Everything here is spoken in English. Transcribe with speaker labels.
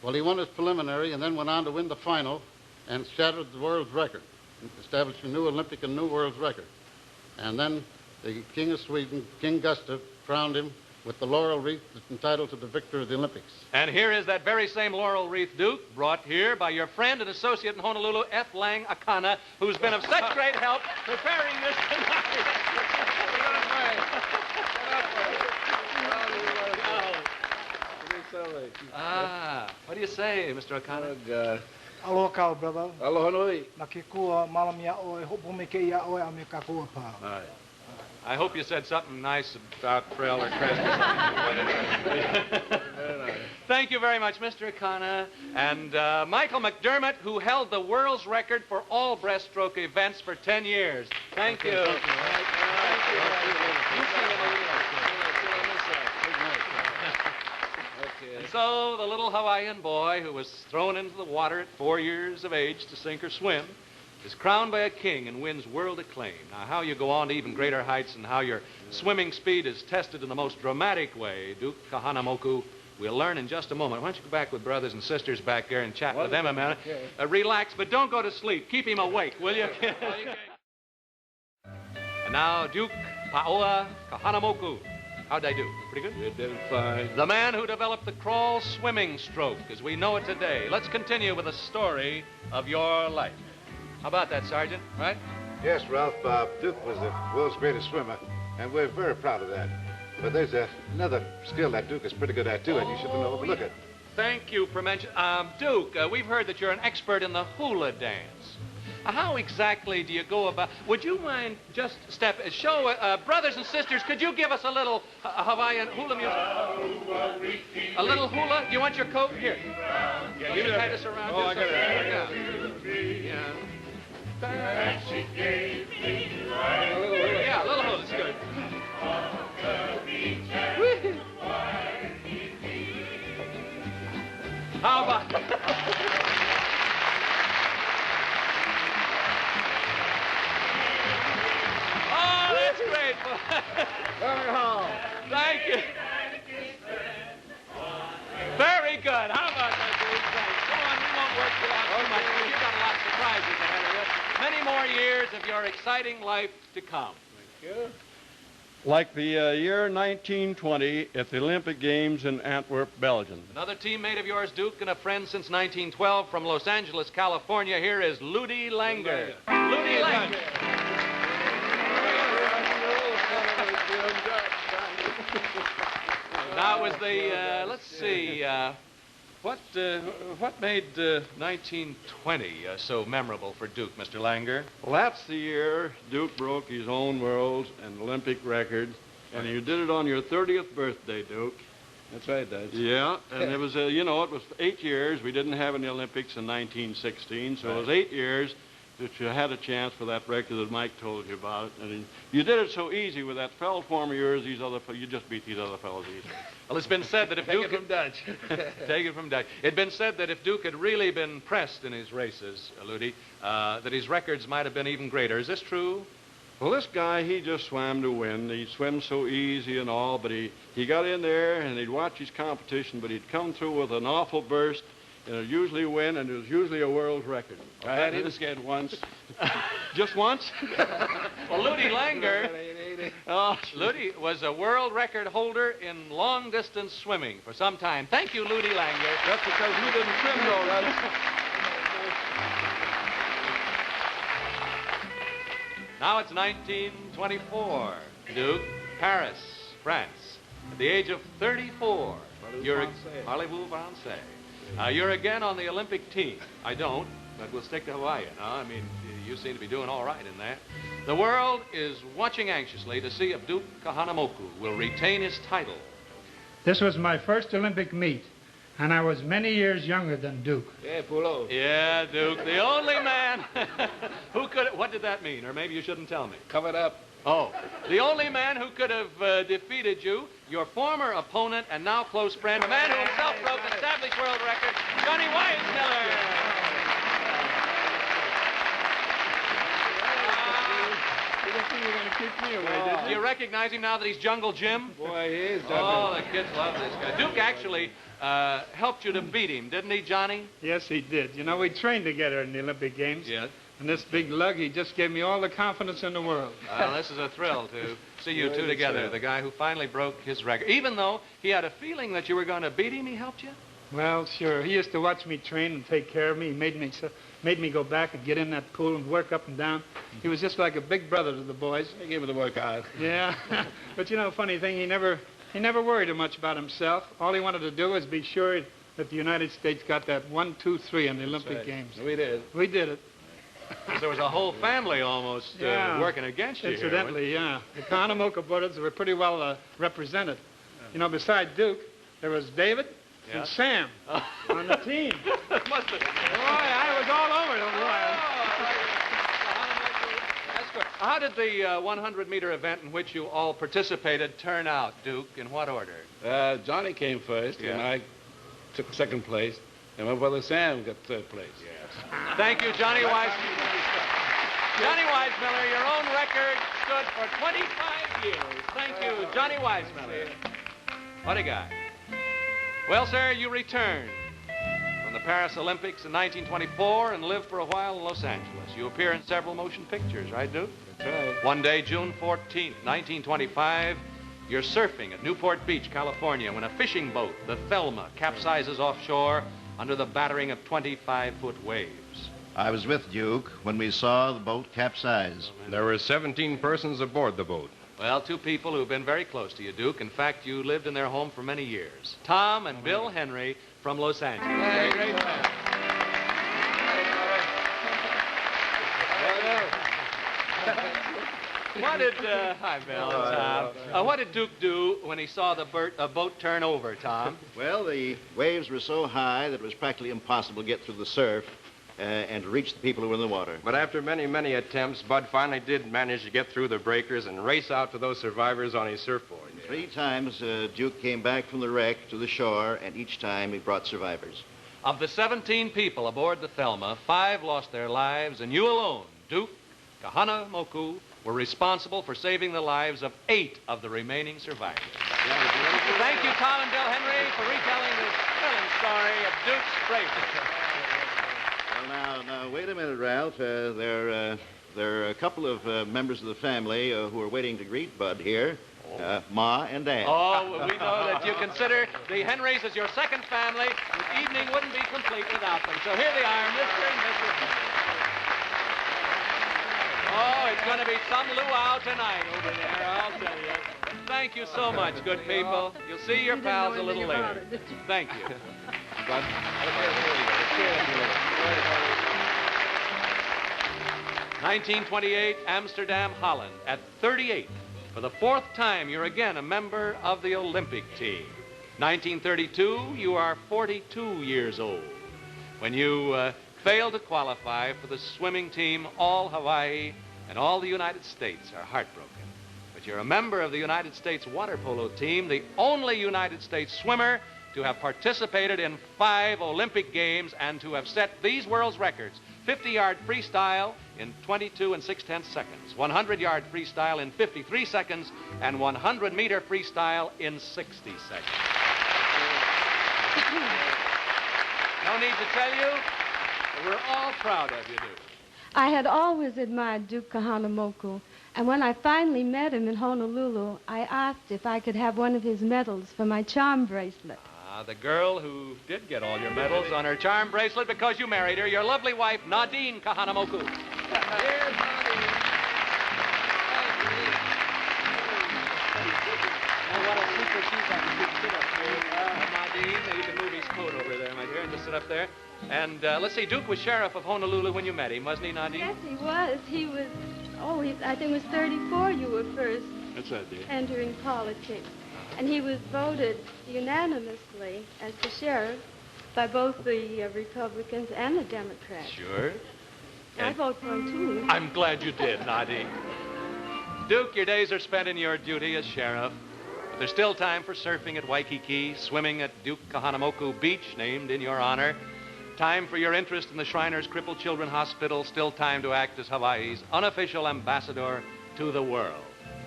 Speaker 1: Well, he won his preliminary and then went on to win the final and shattered the world's record, established a new Olympic and new world's record. And then the King of Sweden, King Gustav, crowned him with the laurel wreath that's entitled to the victor of the Olympics.
Speaker 2: And here is that very same laurel wreath, Duke, brought here by your friend and associate in Honolulu, F. Lang Akana, who's been of such great help preparing this tonight. What do you say, Mr. Akana?
Speaker 3: Aloha kau, brother.
Speaker 4: Aloha nui.
Speaker 3: Nakikua malam ya oe, hopumike ya oe amikakua pa.
Speaker 2: I hope you said something nice about Frill or Crest. Thank you very much, Mr. Akana. And Michael McDermott, who held the world's record for all breaststroke events for 10 years. Thank you. Thank you. And so the little Hawaiian boy who was thrown into the water at 4 years of age to sink or swim is crowned by a king and wins world acclaim. Now, how you go on to even greater heights and how your swimming speed is tested in the most dramatic way, Duke Kahanamoku, we'll learn in just a moment. Why don't you go back with brothers and sisters back there and chat with them a minute. Relax, but don't go to sleep. Keep him awake, will you? And now, Duke Paoa Kahanamoku. How'd I do? Pretty good?
Speaker 4: You did fine.
Speaker 2: The man who developed the crawl swimming stroke as we know it today. Let's continue with the story of your life. How about that, Sergeant? Right?
Speaker 5: Yes, Ralph. Duke was the world's greatest swimmer, and we're very proud of that. But there's another skill that Duke is pretty good at, too, and you shouldn't overlook it.
Speaker 2: Thank you for mentioning... Duke, we've heard that you're an expert in the hula dance. How exactly do you go about... Would you mind just show... brothers and sisters, could you give us a little Hawaiian hula music? A little hula? Do you want your coat? Here. You can tie this around.
Speaker 4: Oh, I got it.
Speaker 2: Yeah. That she gave me right. Yeah, a little hula's good. How about... Oh, that's great. Thank you. Very good. How about that, Dave? Thanks. Go on, we won't work you out too much, because you've got a lot of surprises ahead of you. Many more years of your exciting life to come.
Speaker 4: Thank you.
Speaker 6: Like the year 1920 at the Olympic Games in Antwerp, Belgium.
Speaker 2: Another teammate of yours, Duke, and a friend since 1912 from Los Angeles, California. Here is Ludi Langer. Ludi Langer. Now, it was the, let's see, what made 1920 so memorable for Duke, Mr. Langer?
Speaker 6: Well, that's the year Duke broke his own world and Olympic record, and you did it on your 30th birthday, Duke.
Speaker 4: That's right, Dutch.
Speaker 6: Yeah, and it was, it was 8 years. We didn't have any Olympics in 1916, so it was 8 years that you had a chance for that record that Mike told you about. And you did it so easy with that fell form of yours, you just beat these other fellows easy.
Speaker 2: Well, it's been said that if Duke...
Speaker 4: Take it from Dutch.
Speaker 2: Take it from Dutch. It'd been said that if Duke had really been pressed in his races, Ludi, that his records might have been even greater. Is this true?
Speaker 6: Well, this guy, he just swam to win. He swims so easy and all, but he got in there and he'd watch his competition, but he'd come through with an awful burst, and it'd usually win, and it was usually a world record. I had him scared once. Just once?
Speaker 2: Well, Ludi Langer... Ludi was a world record holder in long-distance swimming for some time. Thank you, Ludi Langer.
Speaker 6: That's because you didn't swim though, right?
Speaker 2: Now it's 1924. Duke, Paris, France. At the age of 34, you're... Parlez-vous français? You're again on the Olympic team. I don't, but we'll stick to Hawaii. No, I mean, you seem to be doing all right in that. The world is watching anxiously to see if Duke Kahanamoku will retain his title.
Speaker 7: This was my first Olympic meet, and I was many years younger than Duke.
Speaker 4: Yeah, Pulo.
Speaker 2: Yeah, Duke, the only man who could... What did that mean? Or maybe you shouldn't tell me.
Speaker 4: Cover it up.
Speaker 2: Oh, the only man who could have defeated you, your former opponent and now close friend, a man who himself broke an established world record, Johnny Weissmiller.
Speaker 4: You're going to keep me away,
Speaker 2: Do you recognize him now that he's Jungle Jim?
Speaker 4: Boy, he is,
Speaker 2: Oh, the kids love this guy. Duke actually helped you to beat him, didn't he, Johnny?
Speaker 7: Yes, he did. You know, we trained together in the Olympic Games.
Speaker 2: Yes.
Speaker 7: And this big lug, he just gave me all the confidence in the world.
Speaker 2: Well, this is a thrill to see you two together. The guy who finally broke his record. Even though he had a feeling that you were going to beat him, he helped you?
Speaker 7: Well, sure. He used to watch me train and take care of me. He made me go back and get in that pool and work up and down. He was just like a big brother to the boys.
Speaker 4: They gave it a workout.
Speaker 7: Yeah. But you know, funny thing, he never worried much about himself. All he wanted to do was be sure that the United States got that 1, 2, 3 in the Olympic Games.
Speaker 4: We did.
Speaker 7: We did it.
Speaker 2: There was a whole family almost working against you.
Speaker 7: Incidentally, yeah. The Kahanamoku brothers were pretty well represented. You know, beside Duke, there was David and Sam on the team.
Speaker 2: Must have.
Speaker 7: Boy, I was all over them.
Speaker 2: That's good. How did the 100-meter event in which you all participated turn out, Duke? In what order?
Speaker 4: Johnny came first, and I took second place, and my brother Sam got third place.
Speaker 2: Thank you, Johnny Weissmiller. Johnny Weissmiller, your own record stood for 25 years. Thank you, Johnny Weissmiller. What a guy. Well, sir, you returned from the Paris Olympics in 1924 and lived for a while in Los Angeles. You appear in several motion pictures, right, Duke?
Speaker 4: That's right.
Speaker 2: One day, June 14th, 1925, you're surfing at Newport Beach, California, when a fishing boat, the Thelma, capsizes offshore under the battering of 25-foot waves.
Speaker 8: I was with Duke when we saw the boat capsize.
Speaker 9: There were 17 persons aboard the boat.
Speaker 2: Well, two people who've been very close to you, Duke. In fact, you lived in their home for many years. Tom and Bill Henry from Los Angeles.
Speaker 4: Hey, great
Speaker 2: What did, hi, Bill and Tom. What did Duke do when he saw the boat turn over, Tom?
Speaker 8: Well, the waves were so high that it was practically impossible to get through the surf and to reach the people who were in the water.
Speaker 9: But after many, many attempts, Bud finally did manage to get through the breakers and race out to those survivors on his surfboard.
Speaker 8: 3 times, Duke came back from the wreck to the shore, and each time he brought survivors.
Speaker 2: Of the 17 people aboard the Thelma, 5 lost their lives, and you alone, Duke Kahanamoku, were responsible for saving the lives of 8 of the remaining survivors. Thank you, Tom and Bill Henry, for retelling this thrilling story of Duke's bravery.
Speaker 8: Well, now, wait a minute, Ralph. There are a couple of members of the family who are waiting to greet Bud here, Ma and Dad.
Speaker 2: Oh, we know that you consider the Henrys as your second family. The evening wouldn't be complete without them. So here they are, Mr. and Mrs. Henry. Oh, it's going to be some luau tonight over there, I'll tell you. Thank you so much, good people. You'll see your pals a little later. Thank you. 1928, Amsterdam, Holland. At 38, for the 4th time, you're again a member of the Olympic team. 1932, you are 42 years old. When you failed to qualify for the swimming team, all Hawaii and all the United States are heartbroken. But you're a member of the United States water polo team, the only United States swimmer to have participated in 5 Olympic Games and to have set these world's records. 50-yard freestyle in 22 6/10 seconds, 100-yard freestyle in 53 seconds, and 100-meter freestyle in 60 seconds. No need to tell you, we're all proud of you, Duke.
Speaker 10: I had always admired Duke Kahanamoku, and when I finally met him in Honolulu, I asked if I could have one of his medals for my charm bracelet.
Speaker 2: The girl who did get all your medals on her charm bracelet because you married her, your lovely wife, Nadine Kahanamoku. Here's Nadine. Oh, what a super she's got to sit up here. Nadine, you can move his coat over there, my dear, and just sit up there. And let's see, Duke was sheriff of Honolulu when you met him, wasn't he, Nadine?
Speaker 10: Yes, he was. I think it was 34 you were first
Speaker 4: That's right, dear.
Speaker 10: entering politics. And he was voted unanimously as the sheriff by both the Republicans and the Democrats.
Speaker 2: Sure.
Speaker 10: I vote for him, too.
Speaker 2: I'm glad you did, Nadine. Duke, your days are spent in your duty as sheriff. But there's still time for surfing at Waikiki, swimming at Duke Kahanamoku Beach, named in your honor. Time for your interest in the Shriners Crippled Children Hospital. Still time to act as Hawaii's unofficial ambassador to the world.